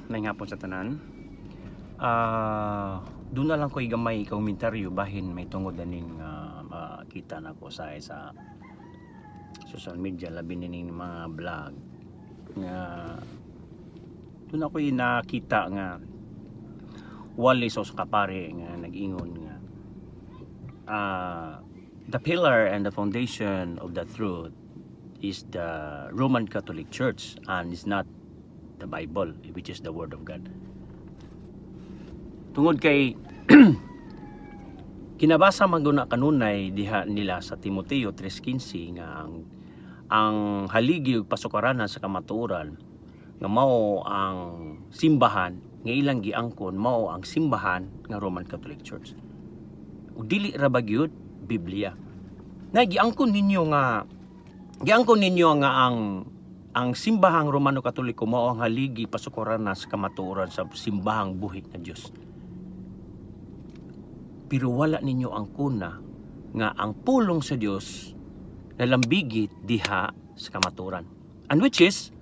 May nga po sa tanan. Doon na lang ko igamay komentaryo bahin may tungod aning makita na ko sa social media labi ning mga vlog nga doon ako nakita nga wali sa kapare nga nag-ingon nga the pillar and the foundation of the truth is the Roman Catholic Church and is not the Bible, which is the Word of God. Tungod kay kinabasa man guna kanunay diha nila sa Timoteo 3:15 nga ang haligi ug pasukaranan sa kamatuoran nga mao ang simbahan nga ilang giangkon mao ang simbahan nga Roman Catholic Church. Ug dili ra ba gyud Biblia. Na giangkon ninyo nga ang simbahang Romano Katoliko mao ang haligi pasukaranan sa kamatuoran sa simbahang buhi nga Dios. Pero wala ninyo ang kuna nga ang pulong sa Dios nalambigit diha sa kamatuoran. And which is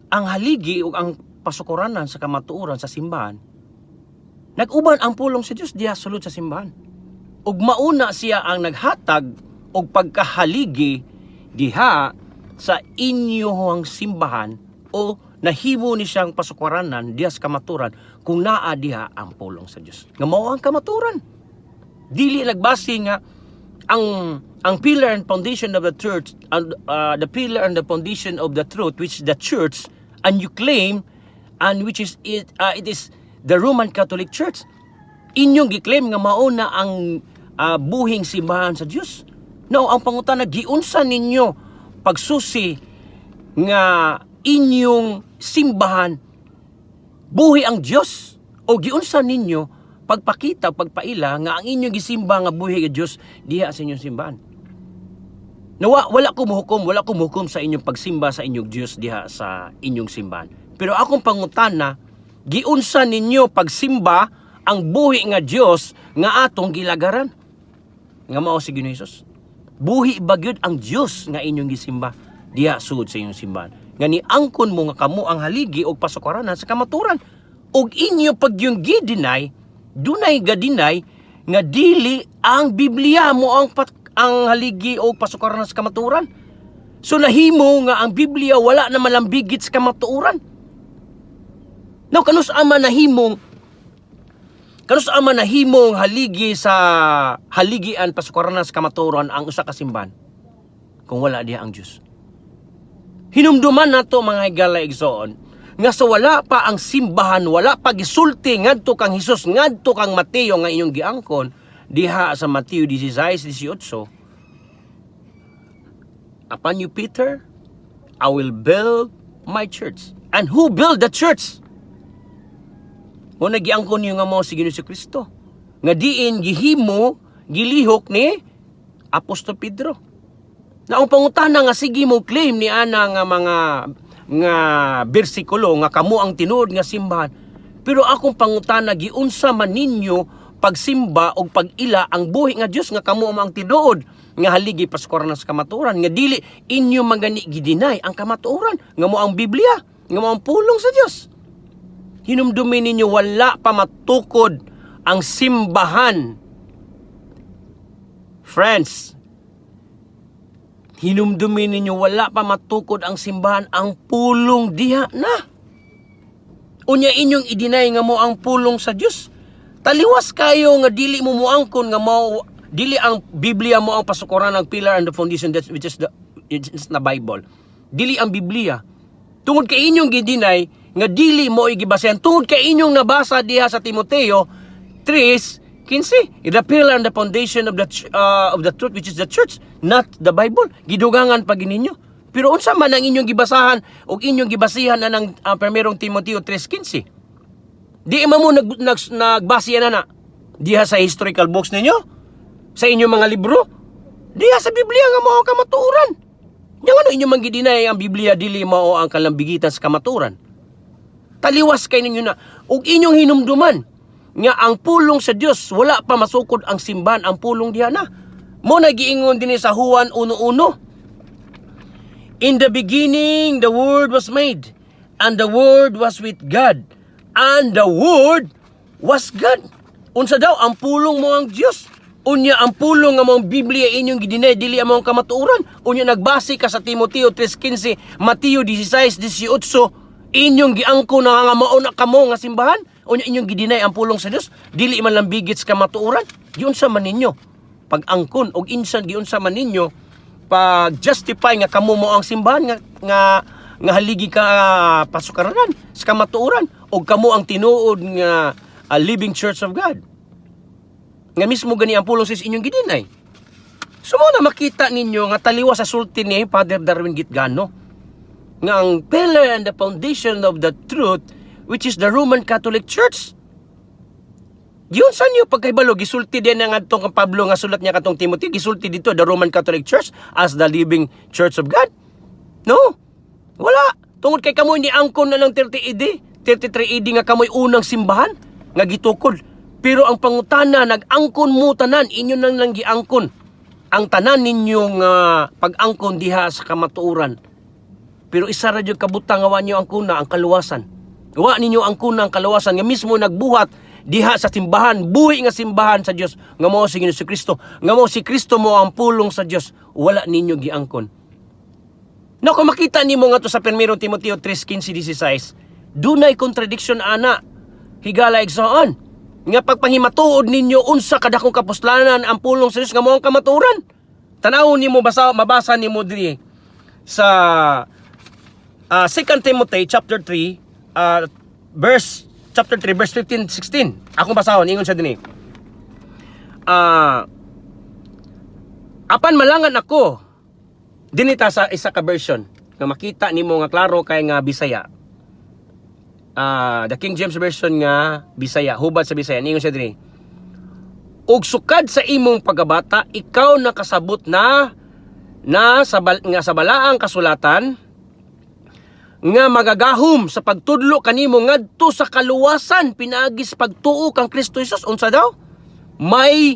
ang haligi ug ang pasukaranan sa kamatuoran sa simbahan nag-uban ang pulong sa Dios diha sulod sa simbahan. Ug mauna siya ang naghatag og pagkahaligi diha sa inyong simbahan o nahimo ni siyang pasukaranan diha sa kamatuoran kung naa diha ang pulong sa Dios. Nga mao ang kamatuoran. Dili nagbase nga ang pillar and foundation of the church and the pillar and the foundation of the truth which is the church and you claim and which is it is the Roman Catholic Church. Inyong giklaim nga mao na ang buhing simbahan sa Dios. No, ang pangutana giunsa ninyo pagsusi nga inyong simbahan buhi ang Dios o giunsa ninyo pagpakita pagpaila nga ang inyong gisimba nga buhi nga Dios diha sa inyong simbahan. Wala ko muhukom sa inyong pagsimba sa inyong Dios diha sa inyong simbahan. Pero akong pangutana, giunsa ninyo pagsimba ang buhi nga Dios nga atong gilagaran? Nga mao si Ginoong Hesus. Buhi ba gyud ang Dios nga inyong gisimba diha sud sa inyong simbahan? Nga niangkon mo nga kamo ang haligi og pasukaranan sa kamatuoran. Og inyo pag yung gi-deny, dunay ga-deny nga dili ang Biblia mo ang haligi og pasukaranan sa kamatuoran. So nahimo nga ang Biblia wala na malambigit sa kamatuoran. Now kanus ama nahimong haligi sa haligian pasukaranan sa kamatuoran ang usa ka simbahan kung wala diha ang Dios. Hinumduman nato mga higala igsoon nga sa wala pa ang simbahan, wala pa gisulti ngadto kang Hesus, ngadto kang Mateo nga inyong giangkon diha sa Mateo 16:18. Upon you, Peter, I will build my church. And who build the church? O nagiangkon niyo nga mo si Ginoong Kristo. Nga diin gihimo, gilihok ni Apostol Pedro. Na ang pangutana nga sige mo claim ni ana nga mga bersikulo nga kamo ang tinuod nga simbahan. Pero akong pangutana giunsa man ninyo pagsimba o pag-ila ang buhi nga Dios nga kamo ang tinuod nga haligi pasukaranan sa kamatuoran nga dili inyo magani gidinay ang kamatuoran nga mo ang Biblia nga mo ang pulong sa Dios. Hinumdumin ninyo wala pa matukod ang simbahan. Friends, hinumdumin ninyo wala pa matukod ang simbahan, ang pulong diha na. Unya inyong idinay nga mo ang pulong sa Dios. Taliwas kayo nga dili mo muangkon nga mo dili ang Biblia mo ang pasukuran ng pillar and the foundation which is the Bible. Dili ang Biblia. Tungod kay inyong gidinay nga dili mo igibasehan tungod kay inyong nabasa diha sa Timoteo 3:15, the pillar and the foundation of the truth which is the church, not the Bible. Gidugangan pa gininyo. Pero unsa man ang inyong gibasahan o inyong gibasihan na ng 1 Timoteo 3:15? Di mo nagbasihan na diha sa historical books ninyo? Sa inyong mga libro? Diha sa Biblia nga mao ang kamatuoran. Yang ano inyong manggidinay ang Biblia dili mao ang kalambigitan sa kamatuoran? Taliwas kay ninyo na. Ug inyong hinumduman nga ang pulong sa Dios wala pa masukod ang simbahan, ang pulong diha na. Mo nagiingon dinhi sa Juan 1:1. In the beginning the Word was made, and the Word was with God, and the Word was God. Unsa daw ang pulong mo ang Dios? Unya ang pulong nga mong Biblia inyong gidinay dili among kamatuoran. Unya nagbase ka sa Timoteo 3:15, Mateo 16:18, inyong giangko na nga mao na kamo nga simbahan. Unya inyong gidinay ang pulong sa Dios, dili man lang bigit sa kamatuoran. Giunsa man ninyo pag-angkon og insan giunsa man ninyo pag justify nga kamo mo ang simbahan nga haligi ka pasukaranan sa kamatuoran og kamo ang tinuod nga living church of God. Nga mismo gani ang pulong sis inyong gidinay. So mo na makita ninyo nga taliwa sa sulti ni Father Darwin Gitgano nga ang pillar and the foundation of the truth, which is the Roman Catholic Church. Yun sa niyo pagkahibalo gisulti din nga atong Pablo nga sulat niya katong Timothy, gisulti dito the Roman Catholic Church as the living church of God. No. Wala. Tungod kay kamoy ni angkon na lang 33 AD nga kamoy unang simbahan nga gitukod. Pero ang pangutana, nag-angkon mo tanan, inyo nang lang giangkon. Ang tanan ninyong pag-angkon diha sa kamatuoran. Pero isa ra jud kabutang nga wa ninyo angkona ang kaluwasan. Wa ninyo angkona ang kaluwasan nga mismo nagbuhat diha sa simbahan, buhi nga simbahan sa Dios nga mao si Kristo. Nga mao si Kristo mo ang pulong sa Dios, wala ninyo giangkon. No, kung makita nimo nga to sa 1 Timoteo 3:15-16, dunay contradiction ana. Higala igsoon. Nga pagpahimatuod ninyo unsa kadakong kapuslanan ang pulong sa Dios nga mao ang kamatuoran. Tanawon nimo mabasa nimo diri sa 2 Timothy chapter 3 verse 15-16. Akong basahon ingon siya dinhi. Apan malangan ako dinita sa isa ka version nga makita nimo nga klaro kay nga Bisaya. The King James Version nga Bisaya, hubad sa Bisaya, ningon siya diri. Og sukad sa imong pagabata, ikaw nakasabot na sa balaang kasulatan nga magagahom sa pagtudlo kanimo ngadto sa kaluwasan pinaagi sa pagtuo kang Kristo Jesus. Unsa daw? May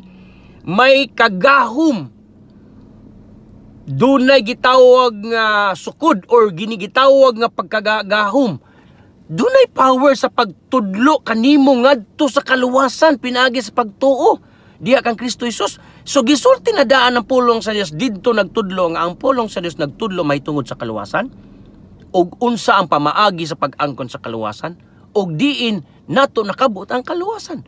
kagahom. Dunay gitawag nga sukod or ginigitawag nga pagkagahom. Dunay power sa pagtudlo kanimo ngadto sa kaluwasan pinaagi sa pagtuo diha kang Kristo Jesus. So gisulti na daan ang pulong sa Dios didto nagtudlo nga ang pulong sa Dios nagtudlo may tungod sa kaluwasan og unsa ang pamaagi sa pag-angkon sa kaluwasan og diin nato nakabot ang kaluwasan.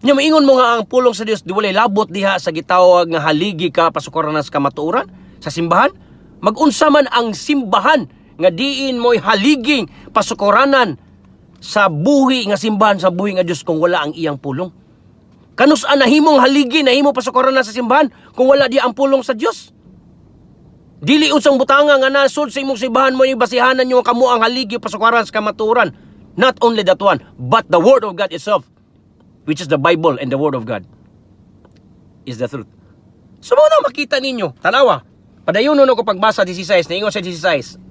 Nya maingon mo nga ang pulong sa Dios di walay labot diha sa gitawag nga haligi ka pasukoran sa kamatuoran sa simbahan. Mag-unsa man ang simbahan nga diin mo'y haliging pasukuranan sa buhi nga simbahan sa buhi nga Dios kung wala ang iyang pulong. Kanus-an nahimong haligi nahimo pasukuranan sa simbahan kung wala di ang pulong sa Dios. Dili unsang butanga nga nasud sa imong simbahan mo yung basihanan nyo kamo ang haligi pasukuranan sa kamatuoran. Not only that one, but the Word of God itself, which is the Bible and the Word of God is the truth. So mo na makita ninyo, tanawa. Padayon ko pagbasa 16, naingon sa 16.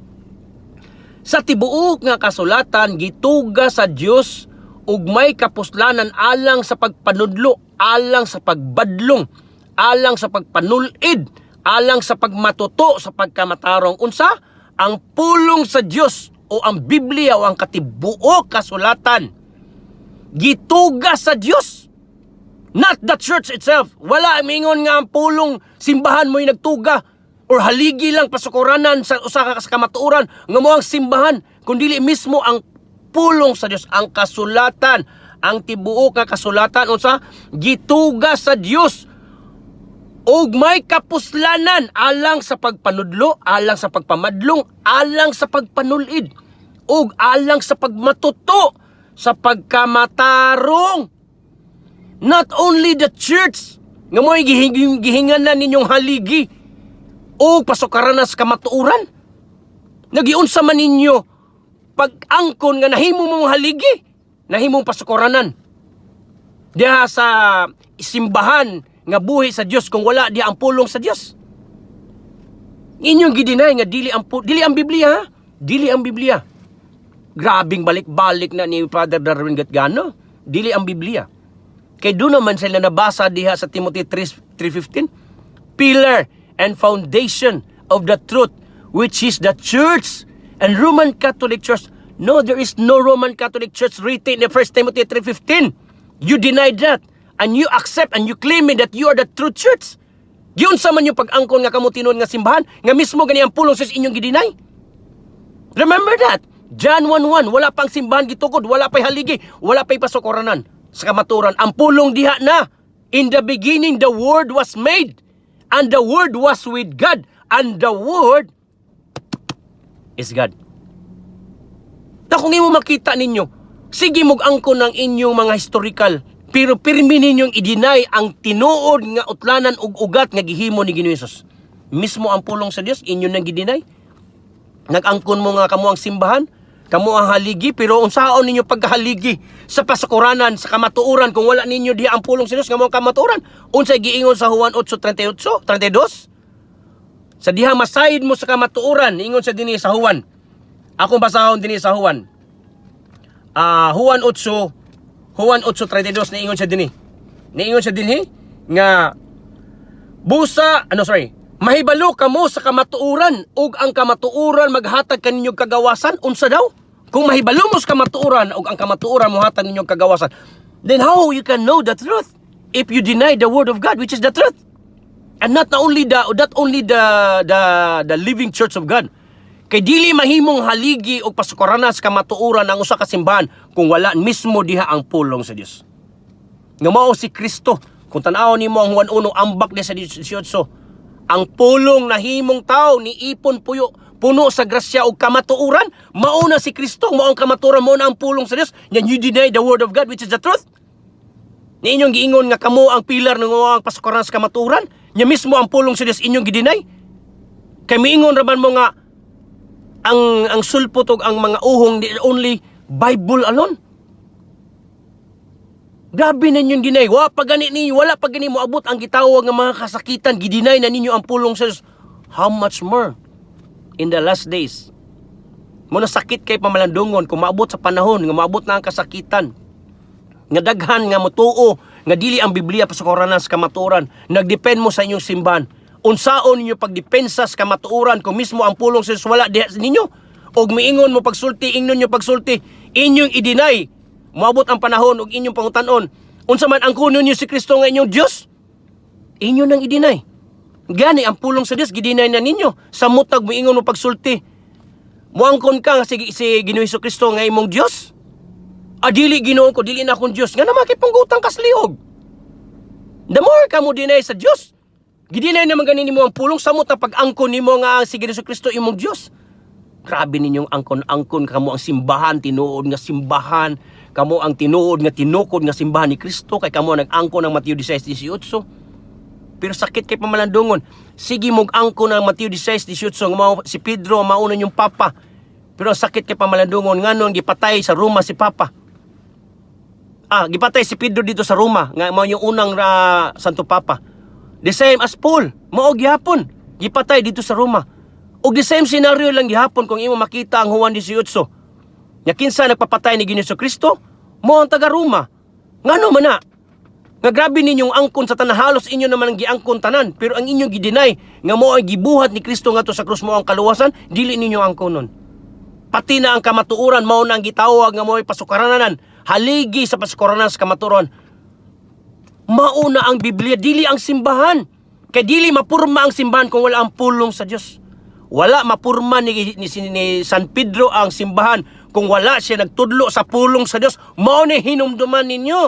Sa tibuok nga kasulatan gituga sa Dios ug may kapuslanan alang sa pagpanudlo, alang sa pagbadlong, alang sa pagpanulid, alang sa pagmatuto sa pagkamatarong. Unsa? Ang pulong sa Dios o ang Biblia o ang katibuok kasulatan gituga sa Dios. Not the church itself. Wala mingon nga ang pulong simbahan mo'y nagtuga or haligi lang pasukuranan sa usa ka kamatuoran nga mo ang simbahan, kundi mismo ang pulong sa Dios, ang kasulatan, ang tibuok nga kasulatan unsa gituga sa Dios og may kapuslanan alang sa pagpanudlo, alang sa pagpamadlong, alang sa pagpanulid, og alang sa pagmatuto sa pagkamatarong. Not only the church nga mo'y gihinganan ninyong haligi o pasukaranan sa kamatuoran. Nagiunsa man ninyo pag-angkon nga nahimo mong haligi, nahimong pasukaranan diha sa simbahan nga buhi sa Dios kung wala di ang pulong sa Dios. Inyong gidinay nga dili ang Biblia, ha? Dili ang Biblia. Grabing balik-balik na ni Father Darwin Gitgano. Dili ang Biblia. Kay doon naman sila nabasa diha sa Timothy 3:15. Pillar and foundation of the truth, which is the church. And Roman Catholic Church, no, there is no Roman Catholic Church written in 1 Timothy 3:15. You denied that. And you accept and you claim that you are the true church. Yun sa man yung pag-angkon nga kamo tinuod nga simbahan, nga mismo gani ang pulong sa inyong gidinay. Remember that. John 1:1, wala pang simbahan gitukod, wala pa'y haligi, wala pa'y pasokораnan sa kamaturan. Ang pulong diha na. In the beginning, the Word was made. And the Word was with God. And the Word is God. Na kung imo makita ninyo, sige mog-angkon ng inyong mga historical, pero pirmi ninyong i-deny ang tinuod nga utlanan ug ugat nga gihimo ni Ginoong Hesus. Mismo ang pulong sa Dios inyo nang gidinay. Nag-angkon mo nga kamo ang simbahan, kamo ang haligi, pero unsaon ninyo pagkahaligi sa pasakuranan, sa kamatuoran kung wala ninyo diha ang pulong sa Dios nga mo ang kamatuoran? Unsay giingon sa Juan 8:32? Sa diha masayid mo sa kamatuoran, ingon sa dinhi sa Juan. Akong basahon dinhi sa Juan. Juan 8:32 na ingon siya dinhi. Niingon siya dinhi nga mahibalo kamo sa kamatuoran ug ang kamatuoran maghatag kaninyo kagawasan. Unsa daw? Kung mahibalo mo sa kamatuoran ug ang kamatuoran mohatag ninyo kagawasan, then how you can know the truth if you deny the word of God, which is the truth? And not only the living church of God. Kay dili mahimong haligi o pasukaranan sa kamatuoran ang usa ka simbahan kung wala mismo diha ang pulong sa Dios. Nga mao si Kristo. Kung tan-aw nimo ang Juan 1 ambak ni sa 18, ang pulong na himong tao ni ipon puno sa grasya o kamatuoran, mao na si Kristo, mao ang kamatuoran, mao na ang pulong sa Dios. Yan you deny the word of God, which is the truth. Ni inyong giingon nga kamo ang pilar ng ang pasukaranan sa kamatuoran, nya mismo ang pulong sa Dios inyong gidinay. Kay miingon raman mo nga ang sulpot ug ang mga uhong only Bible alone. Grabe na ninyong ginay. Wala pa gani mo abot ang gitawag ng mga kasakitan. Gidinay na ninyo ang pulong sa Diyos. How much more in the last days? Muna sakit kay pamalandungon kung maabot sa panahon nga maabot na ang kasakitan. Nga daghan nga mutuo nga dili ang Biblia pasukaranan sa kamatuoran. Nagdepend mo sa inyong simbahan. Unsaon ninyo pagdepensa sa kamatuoran kung mismo ang pulong sa Diyos wala diha sa ninyo? Og miingon mo pagsulti, ingnon nyo pagsulti, inyong i-deny. Moabot ang panahon og inyong pangutan-on. Unsa man ang kuno niyo si Kristo nga inyong Dios? Inyo nang i-deny. Gani ang pulong sa Dios gidinay na ninyo. Sa mutag miingon mo pagsulti. Muangkon ka nga si Ginoong Kristo nga imong Dios? Dili Ginoo ko, dili na akong Dios. Nga naman kay panggutang kasliog. The more ka mo deny sa Dios, gidinay naman ganin nimo ang pulong sa mutag pag-angkon nimo nga si Ginoong Kristo imong Dios. Grabe ninyong angkon-angkon kamo ang simbahan, tinuod nga simbahan, kamo ang tinuod nga tinukod nga simbahan ni Kristo, kay kamo nag-angkon ng Mateo 16:18. Pero sakit kay pamalandungon. Sige mog angkon ng Mateo 16:18 nga si Pedro mauna yung papa. Pero sakit kay pamalandungon nganon gipatay sa Roma si papa. Gipatay si Pedro dito sa Roma nga mao yung unang Santo Papa. The same as Paul, mao gyapon gipatay dito sa Roma. Og the same scenario lang gihapon kung imo makita ang Juan 18. Nya kinsa nagpapatay ni Ginoong Kristo? Mo ang taga Roma. Ngano man na? Nga grabe ninyong angkon sa tanan, halos inyo naman ang giangkon tanan, pero ang inyong gidinay nga mo ang gibuhat ni Kristo ngadto sa krus mo ang kaluwasan, dili ninyo angkonon. Pati na ang kamatuoran mao na ang gitawag nga mo'y pasukaranan, haligi sa pasukaranan sa kamatuoran. Mao na ang Biblia, dili ang simbahan. Kay dili mapurma ang simbahan kung wala ang pulong sa Dios. Wala mapurma ni San Pedro ang simbahan kung wala siya nagtudlo sa pulong sa Dios. Mao ni hinumduman ninyo.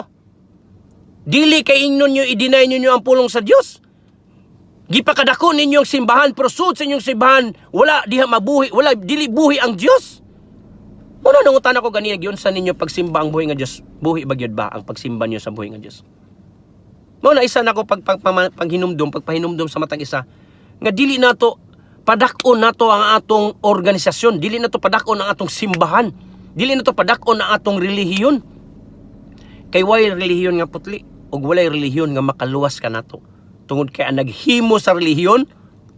Dili kay ingnon nyo i-deny ninyo ang pulong sa Dios. Gipakadako ninyo ang simbahan, pero sud sa inyong simbahan wala diha mabuhi, wala dili buhi ang Dios. Muna nangutan ako ganina giyon sa ninyo pagsimba ang buhi nga Dios. Buhi ba gyud ba ang pagsimba niyo sa buhi nga Dios? Mao na isa nako pagpahinumdum sa matang isa nga dili nato padakon nato ang atong organisasyon, dili nato padakon ang atong simbahan, dili nato padakon ang atong relihiyon. Kay way relihiyon nga putli ug walay relihiyon nga makaluwas ka nato. Tungod kay ang naghimo sa relihiyon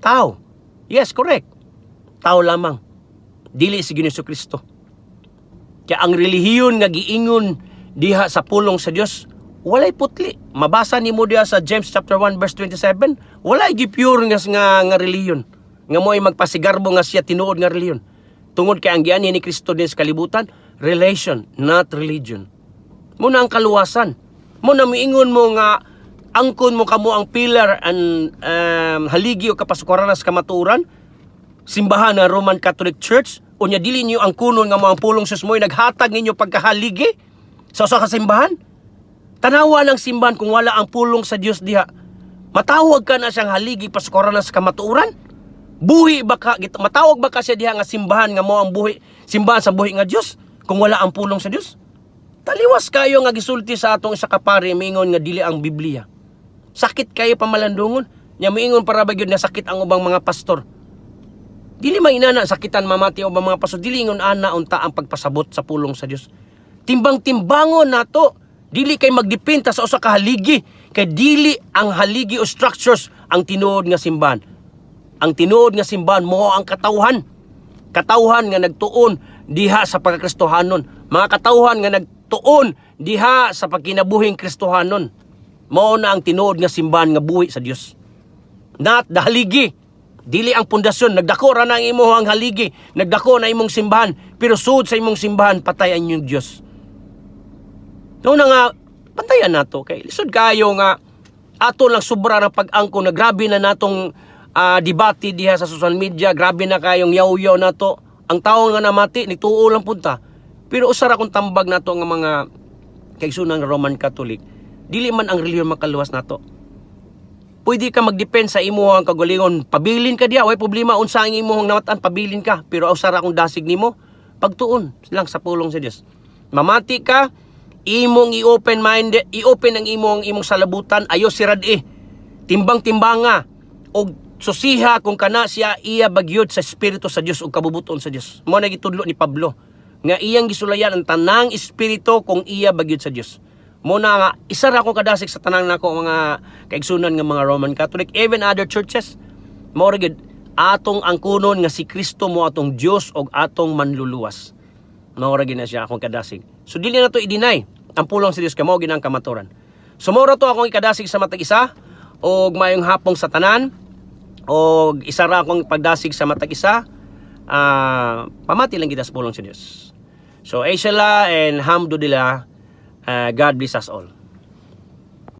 tao. Yes, correct. Tao lamang. Dili si Ginoong Kristo. Kaya ang relihiyon nga giingon diha sa pulong sa Dios walay putli. Mabasa nimo diha sa James chapter 1 verse 27, walay gi pure nga relihiyon. Nga mo ay magpasigarbo nga siya tinuod nga reliyon. Tungod kay ang giani ni Kristo din sa kalibutan, relation, not religion. Muna ang kaluwasan. Muna miingon mo nga angkon mo kamo ang pillar and haligi o kapasukoran sa kamaturan, simbahan na Roman Catholic Church, unya dili niyo ang kunon nga mga pulong sus mo'y naghatag ninyo pagkahaligi sa usa ka simbahan. Tanawa ng simbahan kung wala ang pulong sa Dios diha. Matawag ka na siyang haligi pasukoran sa kamaturan? Buhi ba ka, matawag ba ka siya diha nga simbahan nga mo ang buhi, simbahan sa buhi nga Dios kung wala ang pulong sa Dios? Taliwas kayo nga gisulti sa atong isa ka pari miingon nga dili ang Biblia. Sakit kayo pamalandungon. Nya miingon para ba gyud na sakit ang ubang mga pastor. Dili mainana sakitan mamati ubang mga pastor, dili ingon ana unta ang pagpasabot sa pulong sa Dios. Timbang-timbangon nato. Dili kay magdependa sa usa ka haligi, kay dili ang haligi o structures ang tinuod nga simbahan. Ang tinuod nga simbahan mo ang katawhan. Katawhan nga nagtuon diha sa pagkakristohanon. Mga katawhan nga nagtuon diha sa pagkinabuhing kristohanon. Mao na ang tinuod nga simbahan nga buhi sa Dios. Not the haligi. Dili ang pundasyon. Nagdako ra na ang imo ang haligi. Nagdako na imong simbahan. Pero sud sa imong simbahan, patay ang inyong Dios. Noon na nga, pantayan nato. Kay lisod kayo nga ato lang sobra ng pag-angko na grabe na natong debate diha sa social media. Grabe na kayong yaw-yaw nato. Ang tawo nga namati, nituo lang punta. Pero usara kung tambag nato nga mga kaigsunan nga Roman Catholic, dili man ang reliyon makaluwas nato. Pwede ka magdepend sa imuhang kagalingon. Pabilin ka diya, way problema unsa ang imuhang nawatan, pabilin ka. Pero usara kung dasig nimo, pagtuon lang sa pulong sa Dios. Mamati ka, imong i-open minded, i-open ang imong salabutan, ayo sirad timbang-timbanga og susiha kung kana siya iya bagyod sa espiritu sa Dios ug kabubuton sa Dios. Mao na gitudlo ni Pablo nga iyang gisulayan ang tanang espiritu kung iya bagyod sa Dios. Muna nga, isa ra ko kadasig sa tanang nako mga kaigsunan nga mga Roman Catholic, even other churches. Mao ra gid atong angkunon nga si Kristo mo atong Dios og atong manluluwas. Mao ra gid na siya akong kadasig. So dili na to i-deny ang pulong sa Dios kay mao gid ang kamaturan. So mao ra to akong ikadasig sa matag isa og mayong hapong sa tanan og isa ra akong pagdasig sa matag isa. Pamati lang kita sa pulong sa Dios. So Aishala and Hamdulillah. God bless us all.